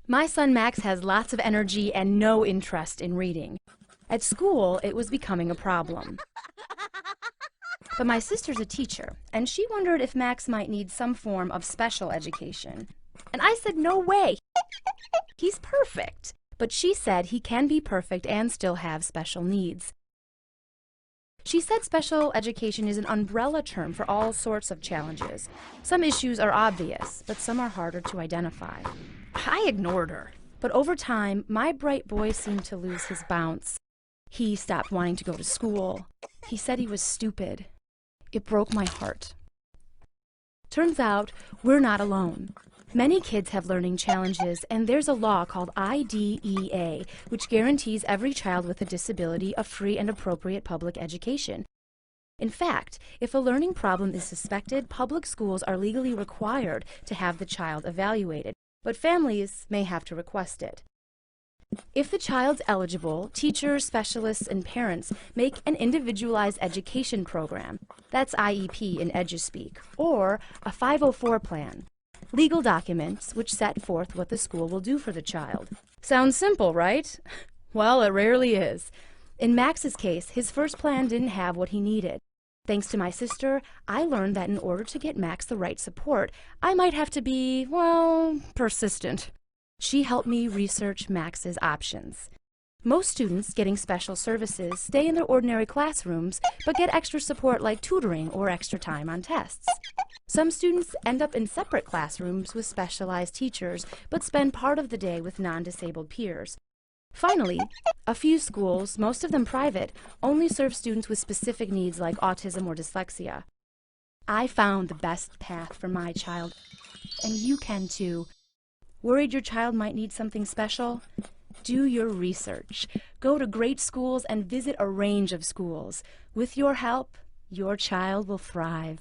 My son Max has lots of energy and no interest in reading. At school, it was becoming a problem. But my sister's a teacher, and she wondered if Max might need some form of special education. And I said, no way! He's perfect! But she said he can be perfect and still have special needs. She said special education is an umbrella term for all sorts of challenges. Some issues are obvious, but some are harder to identify. I ignored her. But over time, my bright boy seemed to lose his bounce. He stopped wanting to go to school. He said he was stupid. It broke my heart. Turns out, we're not alone. Many kids have learning challenges, and there's a law called IDEA, which guarantees every child with a disability a free and appropriate public education. In fact, if a learning problem is suspected, public schools are legally required to have the child evaluated, but families may have to request it. If the child's eligible, teachers, specialists, and parents make an individualized education program, that's IEP in EduSpeak, or a 504 plan. Legal documents which set forth what the school will do for the child. Sounds simple, right? Well, it rarely is. In Max's case, his first plan didn't have what he needed. Thanks to my sister, I learned that in order to get Max the right support, I might have to be, well, persistent. She helped me research Max's options. Most students getting special services stay in their ordinary classrooms, but get extra support like tutoring or extra time on tests. Some students end up in separate classrooms with specialized teachers, but spend part of the day with non-disabled peers. Finally, a few schools, most of them private, only serve students with specific needs like autism or dyslexia. I found the best path for my child, and you can too. Worried your child might need something special? Do your research. Go to great schools and visit a range of schools. With your help, your child will thrive.